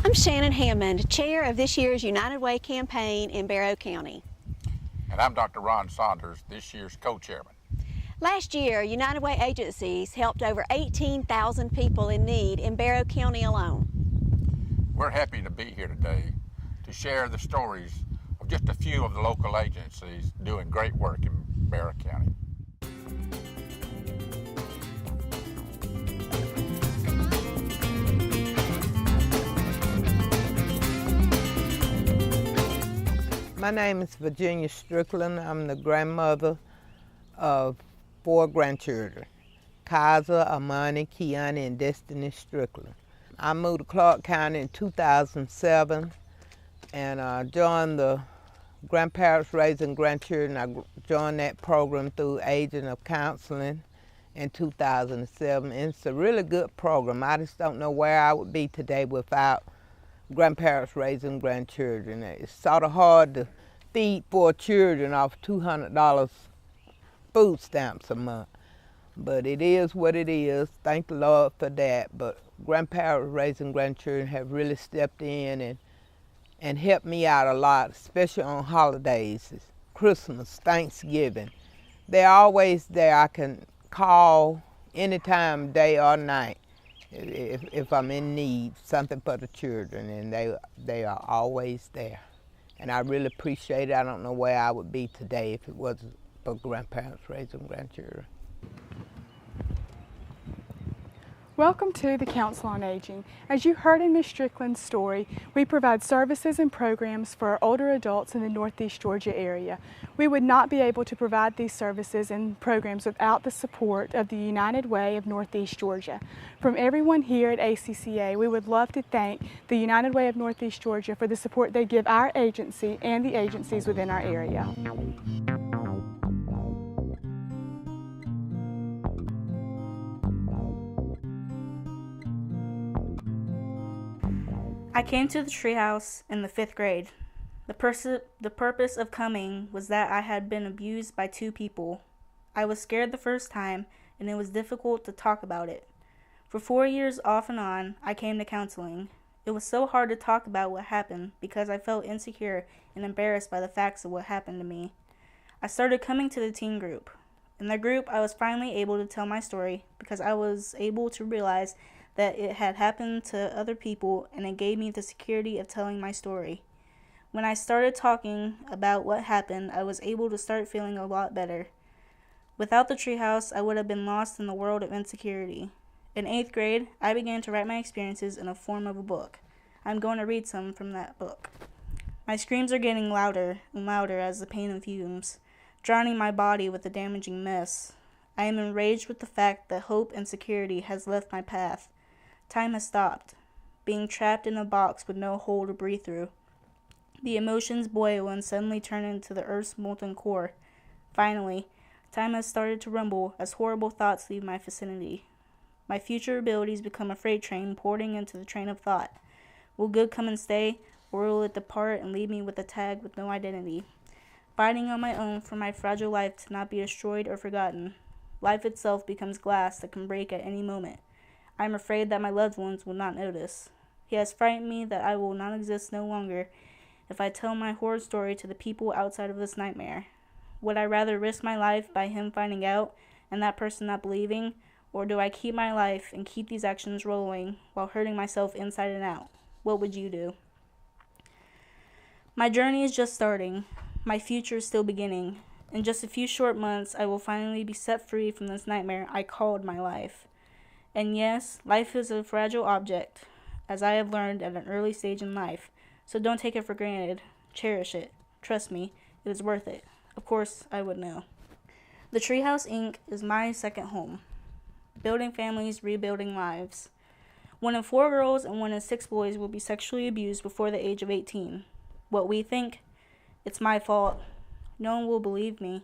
I'm Shannon Hammond, chair of this year's United Way campaign in Barrow County. And I'm Dr. Ron Saunders, this year's co-chairman. Last year, United Way agencies helped over 18,000 people in need in Barrow County alone. We're happy to be here today to share the stories of just a few of the local agencies doing great work in Barrow County. My name is Virginia Strickland. I'm the grandmother of 4 grandchildren, Kaiser, Amani, Kiani, and Destiny Strickland. I moved to Clark County in 2007 and joined the Grandparents Raising Grandchildren. I joined that program through Agent of Counseling in 2007. And it's a really good program. I just don't know where I would be today without Grandparents Raising Grandchildren. It's sort of hard to feed 4 children off $200 food stamps a month, but it is what it is. Thank the Lord for that. But Grandparents Raising Grandchildren have really stepped in and helped me out a lot, especially on holidays, Christmas, Thanksgiving. They're always there. I can call anytime, day or night, if I'm in need, something for the children, and they are always there. And I really appreciate it. I don't know where I would be today if it wasn't for Grandparents Raising Grandchildren. Welcome to the Council on Aging. As you heard in Ms. Strickland's story, we provide services and programs for older adults in the Northeast Georgia area. We would not be able to provide these services and programs without the support of the United Way of Northeast Georgia. From everyone here at ACCA, we would love to thank the United Way of Northeast Georgia for the support they give our agency and the agencies within our area. I came to the treehouse in the 5th grade. The purpose of coming was that I had been abused by 2 people. I was scared the first time, and it was difficult to talk about it. For 4 years off and on, I came to counseling. It was so hard to talk about what happened because I felt insecure and embarrassed by the facts of what happened to me. I started coming to the teen group. In the group, I was finally able to tell my story because I was able to realize that it had happened to other people, and it gave me the security of telling my story. When I started talking about what happened, I was able to start feeling a lot better. Without the treehouse, I would have been lost in the world of insecurity. In 8th grade, I began to write my experiences in a form of a book. I'm going to read some from that book. My screams are getting louder and louder as the pain fumes, drowning my body with the damaging mess. I am enraged with the fact that hope and security has left my path. Time has stopped, being trapped in a box with no hole to breathe through. The emotions boil and suddenly turn into the earth's molten core. Finally, time has started to rumble as horrible thoughts leave my vicinity. My future abilities become a freight train porting into the train of thought. Will good come and stay, or will it depart and leave me with a tag with no identity? Fighting on my own for my fragile life to not be destroyed or forgotten. Life itself becomes glass that can break at any moment. I am afraid that my loved ones will not notice. He has frightened me that I will not exist no longer if I tell my horror story to the people outside of this nightmare. Would I rather risk my life by him finding out and that person not believing, or do I keep my life and keep these actions rolling while hurting myself inside and out? What would you do? My journey is just starting. My future is still beginning. In just a few short months, I will finally be set free from this nightmare I called my life. And yes, life is a fragile object, as I have learned at an early stage in life, so don't take it for granted. Cherish it. Trust me, it is worth it. Of course, I would know. The Treehouse Inc. is my second home. Building families, rebuilding lives. 1 in 4 girls and 1 in 6 boys will be sexually abused before the age of 18. What we think? It's my fault. No one will believe me.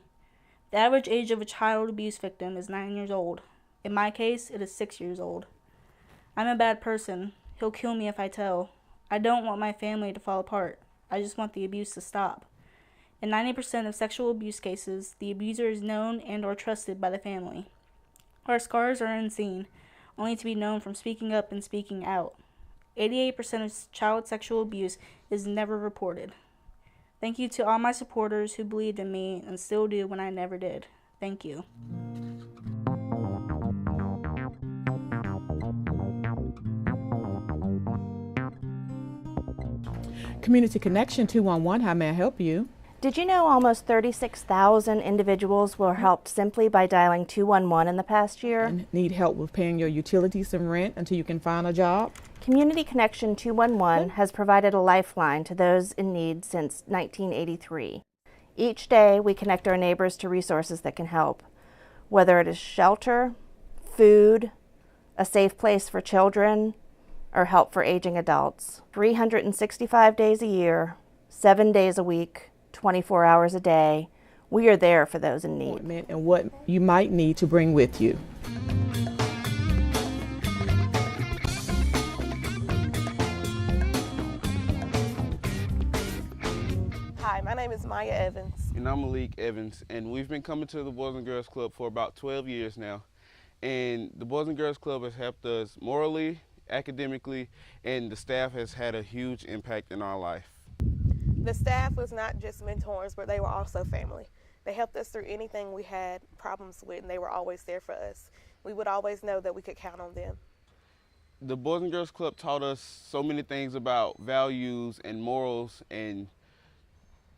The average age of a child abuse victim is 9 years old. In my case, it is 6 years old. I'm a bad person. He'll kill me if I tell. I don't want my family to fall apart. I just want the abuse to stop. In 90% of sexual abuse cases, the abuser is known and or trusted by the family. Our scars are unseen, only to be known from speaking up and speaking out. 88% of child sexual abuse is never reported. Thank you to all my supporters who believed in me and still do when I never did. Thank you. Community Connection 211, how may I help you? Did you know almost 36,000 individuals were helped simply by dialing 211 in the past year? And need help with paying your utilities and rent until you can find a job? Community Connection 211 has provided a lifeline to those in need since 1983. Each day, we connect our neighbors to resources that can help, whether it is shelter, food, a safe place for children, or help for aging adults. 365 days a year, 7 days a week, 24 hours a day, we are there for those in need. And what you might need to bring with you. Hi, my name is Maya Evans. And I'm Malik Evans, and we've been coming to the Boys and Girls Club for about 12 years now. And the Boys and Girls Club has helped us morally, academically, and the staff has had a huge impact in our life. The staff was not just mentors, but they were also family. They helped us through anything we had problems with, and they were always there for us. We would always know that we could count on them. The Boys and Girls Club taught us so many things about values and morals and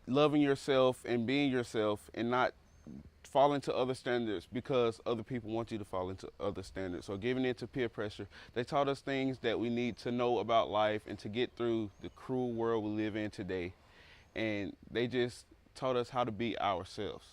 loving yourself and being yourself and not falling to other standards because other people want you to fall into other standards or giving in to peer pressure. They taught us things that we need to know about life and to get through the cruel world we live in today. And they just taught us how to be ourselves.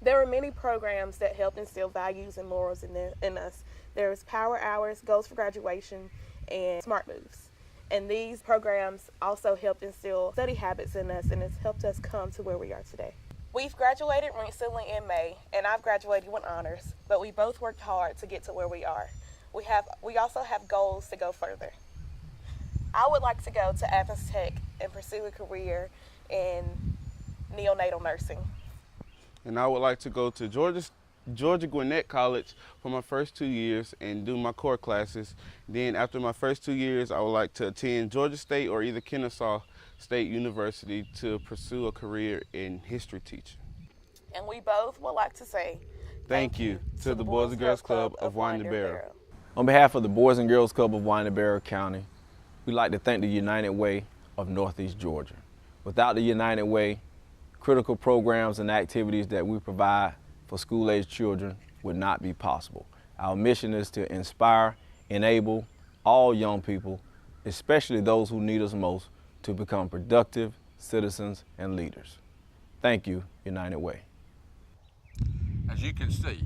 There were many programs that helped instill values and morals in us. There was Power Hours, Goals for Graduation, and Smart Moves. And these programs also helped instill study habits in us, and it's helped us come to where we are today. We've graduated recently in May, and I've graduated with honors, but we both worked hard to get to where we are. We also have goals to go further. I would like to go to Athens Tech and pursue a career in neonatal nursing. And I would like to go to Georgia Gwinnett College for my first 2 years and do my core classes. Then after my first 2 years, I would like to attend Georgia State or either Kennesaw State University to pursue a career in history teaching. And we both would like to say thank you to the Boys and Girls Club of Barrow. On behalf of the Boys and Girls Club of Barrow County, we'd like to thank the United Way of Northeast Georgia. Without the United Way, critical programs and activities that we provide for school-aged children would not be possible. Our mission is to inspire, enable all young people, especially those who need us most, to become productive citizens and leaders. Thank you, United Way. As you can see,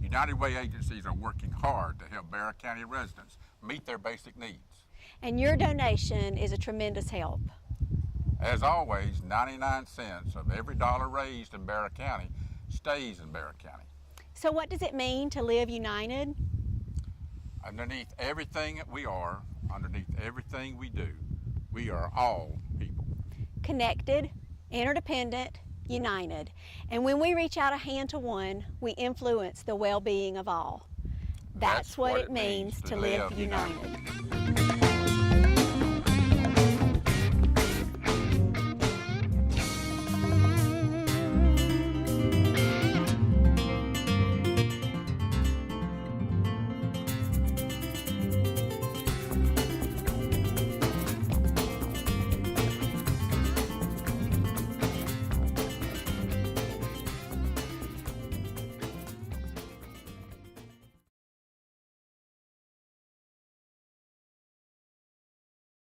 United Way agencies are working hard to help Barrow County residents meet their basic needs. And your donation is a tremendous help. As always, 99 cents of every dollar raised in Barrow County stays in Barrow County. So what does it mean to live united? Underneath everything that we are, underneath everything we do, we are all people. Connected, interdependent, united. And when we reach out a hand to one, we influence the well-being of all. That's what it means to live united.